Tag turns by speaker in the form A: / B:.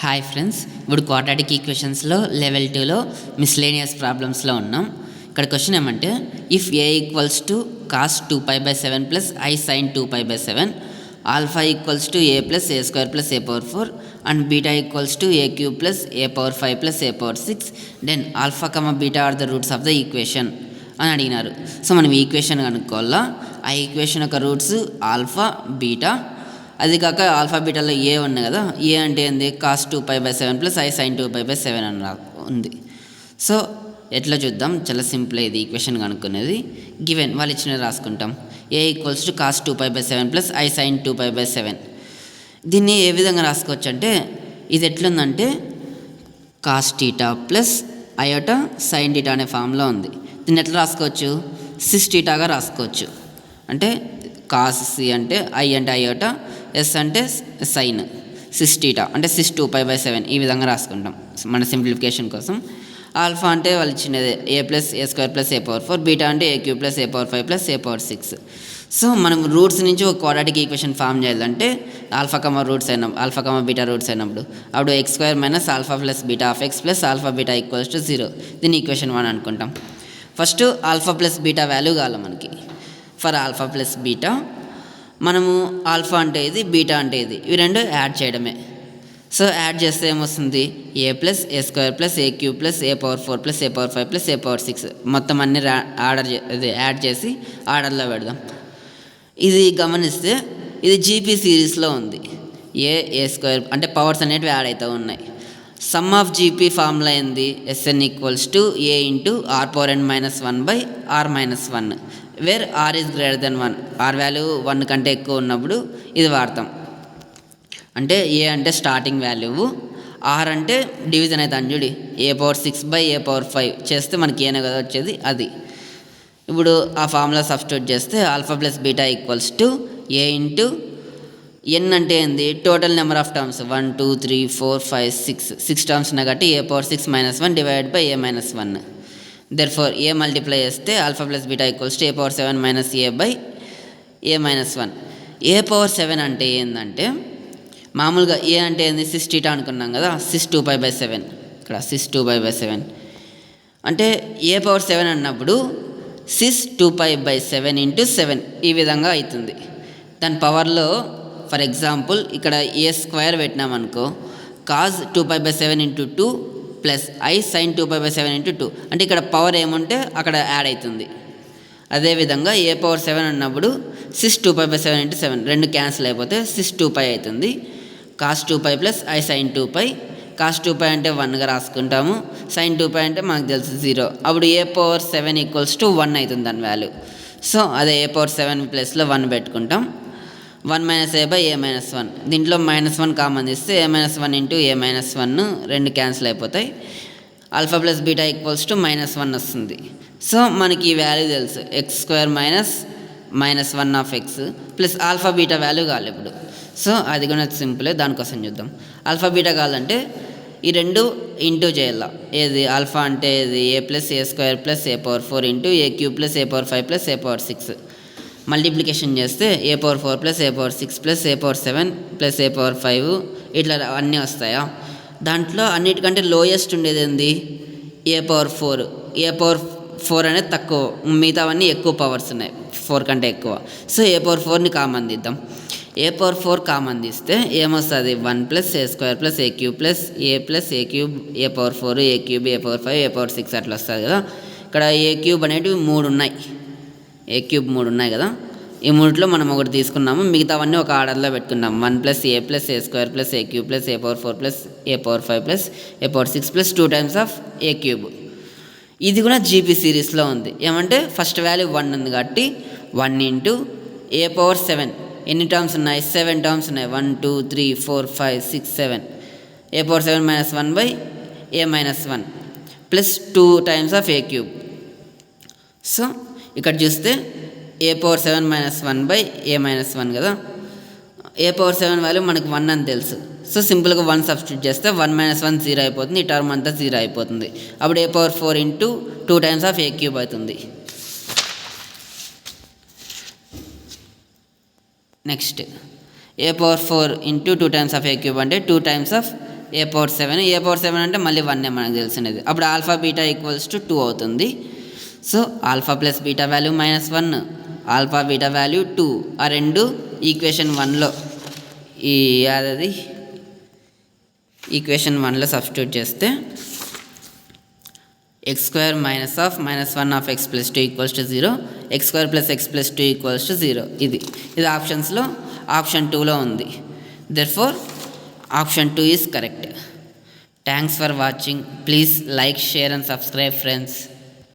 A: Hi friends, ఇప్పుడు quadratic ఈక్వేషన్స్లో level 2లో మిస్లేనియస్ ప్రాబ్లమ్స్లో ఉన్నాం. ఇక్కడ క్వశ్చన్ ఏమంటే if A equals to cos 2π/7 plus I sine 2π/7, alpha equals to A plus A square plus A power 4 and beta equals to A cube plus A power 5 plus A power 6, then alpha comma beta are the roots of the equation అని అడిగినారు. So మనం equation కనుక్కోవాలా. ఆ equation యొక్క roots alpha, beta, అది కాక alpha బీటాలో ఏ ఉన్నాయి కదా, ఏ అంటే ఏంది కాస్ 2π/7 ప్లస్ ఐ సైన్ 2π/7 అని ఉంది. సో ఎట్లా చూద్దాం, చాలా సింపుల్. ఇది ఈక్వేషన్ కనుక్కునేది గివెన్ వాళ్ళు ఇచ్చినది రాసుకుంటాం. A equals to cos 2π/7 plus I sine 2π/7. దీన్ని ఏ విధంగా రాసుకోవచ్చు అంటే, ఇది ఎట్లుందంటే cos theta plus iota sine theta అనే ఫామ్లో ఉంది. దీన్ని ఎట్లా రాసుకోవచ్చు, సిస్ టీటాగా రాసుకోవచ్చు. అంటే కాస్ సి అంటే ఐ అంటే అయోటా, ఎస్ అంటే సైన్, సిస్ టీటా అంటే సిస్ 2π/7 ఈ విధంగా రాసుకుంటాం మన సింప్లిఫికేషన్ కోసం. ఆల్ఫా అంటే వాళ్ళు ఇచ్చినది ఏ plus A square plus A power 4, beta అంటే ఏ cube plus A power 5 plus A power 6. So మనం రూట్స్ నుంచి ఒక క్వాడ్రాటిక్ ఈక్వేషన్ ఫామ్ చేయాలంటే ఆల్ఫా కమ రూట్స్ అయినప్పుడు, ఆల్ఫా కమ బీటా రూట్స్ అయినప్పుడు అప్పుడు X square minus alpha plus beta of X plus alpha beta equals to 0. దీన్ని equation 1 అనుకుంటాం. First alpha plus beta value కావాలి మనకి. ఫర్ ఆల్ఫా ప్లస్ బీటా మనము alpha అంటే ఇది, బీటా అంటే ఇది, ఇవి రెండు యాడ్ చేయడమే. సో యాడ్ చేస్తే ఏమొస్తుంది, ఏ plus A square plus A cube plus A power 4 plus A power 5 plus A power 6 మొత్తం అన్ని యాడ్ చేసి ఆర్డర్లో పెడదాం. ఇది గమనిస్తే ఇది జీపీ సిరీస్లో ఉంది. ఏ స్క్వేర్ అంటే పవర్స్ అనేటివి యాడ్ అవుతూ ఉన్నాయి. సమ్ ఆఫ్ జీపీ ఫార్ములా ఏంది, S n equals to A into r power n minus 1/r-1, where r is greater than 1. R value 1 కంటే ఎక్కువ ఉన్నప్పుడు ఇది వాడతాం. అంటే ఏ అంటే స్టార్టింగ్ వాల్యూ, ఆర్ అంటే డివిజన్ అయితే అంజుడి ఏ పవర్ 6/ఏ పవర్ 5 చేస్తే మనకి ఏనే కదా వచ్చేది అది. ఇప్పుడు ఆ ఫార్ములా సబ్స్టిట్యూట్ చేస్తే alpha plus beta equals to A into N అంటే ఏంది, total number of terms 1 2 3 4 5 6 terms ఉన్నాయి కాబట్టి A power 6 minus 1 divided by A minus 1. Therefore A multiply చేస్తే alpha plus beta equals to A power 7 minus A by A minus 1. A power 7 అంటే ఏంటంటే మామూలుగా ఏ అంటే ఏంది సిస్ టీటా అనుకున్నాం కదా, సిస్ 2π/7. ఇక్కడ సిస్ 2π/7 అంటే ఏ పవర్ 7 అన్నప్పుడు సిస్ 2π/7 ఇంటూ 7 ఈ విధంగా అవుతుంది. దాని పవర్లో ఫర్ ఎగ్జాంపుల్ ఇక్కడ ఏ స్క్వేర్ పెట్టినామనుకో, cos 2π/7 into 2 plus I sine 2π/7 into 2 అంటే ఇక్కడ పవర్ ఏముంటే అక్కడ యాడ్ అవుతుంది. అదేవిధంగా ఏ పవర్ 7 అన్నప్పుడు సిస్ 2π/7 ఇంటూ 7 రెండు క్యాన్సిల్ అయిపోతే సిస్ 2π అవుతుంది. Cos 2π plus I sine 2π, cos 2π అంటే 1గా రాసుకుంటాము, సైన్ 2π అంటే మనకు తెలుసు 0. అప్పుడు ఏ పవర్ 7 ఈక్వల్స్ టు 1 అవుతుంది దాని వాల్యూ. సో అదే ఏ పవర్ 7 ప్లస్లో 1 పెట్టుకుంటాం. 1 minus A by A minus 1, దీంట్లో -1 కామన్ తీస్తే ఏ మైనస్ 1 ఇంటూ ఏ మైనస్ 1 రెండు క్యాన్సిల్ అయిపోతాయి. Alpha plus beta equals to -1 వస్తుంది. సో మనకి ఈ వాల్యూ తెలుసు, X square minus 1 of X plus alpha beta value కావాలి ఇప్పుడు. సో అది కూడా సింపులే, దానికోసం చూద్దాం. ఆల్ఫా బీటా కావాలంటే ఈ రెండు ఇంటూ చేయాల. ఏది ఆల్ఫా అంటే ఇది ఏ plus A square plus A power 4 into A cube plus A power 5 plus A power 6 multiplication చేస్తే ఏ power 4 plus A power 6 plus A power 7 plus A power 5 ఇట్లా అన్నీ వస్తాయా. దాంట్లో అన్నిటికంటే లోయెస్ట్ ఉండేది ఏంది, ఏ పవర్ 4. ఏ పవర్ 4 అనేది తక్కువ, మిగతావన్నీ ఎక్కువ పవర్స్ ఉన్నాయి 4 కంటే ఎక్కువ. సో ఏ పవర్ 4ని కామన్ తీద్దాం. ఏ పవర్ 4 కామన్ తీస్తే ఏమొస్తుంది, 1 plus A square plus A cube plus A cube A power 4 A cube A power 5 A power 6 అట్లా వస్తుంది కదా. ఇక్కడ ఏ క్యూబ్ అనేటివి 3 ఉన్నాయి, ఏ క్యూబ్ 3 ఉన్నాయి కదా. ఈ మూడిట్లో మనం ఒకటి తీసుకున్నాము, మిగతావన్నీ ఒక ఆర్డర్లో పెట్టుకున్నాము. 1 plus A square plus A cube plus A power 4 plus A power 5 plus A power 6 plus 2 times of A cube. ఇది కూడా జీపీ సిరీస్లో ఉంది. ఏమంటే ఫస్ట్ వాల్యూ 1 ఉంది కాబట్టి 1 ఇంటూ ఏ పవర్ 7 ఎన్ని టర్మ్స్ ఉన్నాయి, 7 టర్మ్స్ ఉన్నాయి. 1 2 3 4 5 6 7 A power 7 minus 1 by A minus 1 plus 2 times of A cube. So ఇక్కడ చూస్తే A power 7 minus 1 by A minus 1 కదా. ఏ పవర్ 7 వాల్యూ మనకు 1 అని తెలుసు. సో సింపుల్గా 1 సబ్స్టిట్యూట్ చేస్తే 1 మైనస్ 1 0 అయిపోతుంది, ఈ టర్మ్ అంతా 0 అయిపోతుంది. అప్పుడు A power 4 into 2 times of A cube అవుతుంది. Next A power 4 into 2 times of A cube అంటే 2 టైమ్స్ ఆఫ్ a⁴ అంటే మళ్ళీ 1 మనకు తెలిసినది. అప్పుడు ఆల్ఫా బీటా ఈక్వల్స్ టు 2 అవుతుంది. So alpha plus beta value -1, alpha beta value 2, ఆ రెండు ఈక్వేషన్ 1లో ఈక్వేషన్ 1లో సబ్స్టిట్యూట్ చేస్తే x² -1 of x + 2 = 0, x² + x + 2 = 0. ఇది ఆప్షన్స్లో ఆప్షన్ 2లో ఉంది. Therefore option 2 is correct. Thanks for watching. Please like, share and subscribe friends.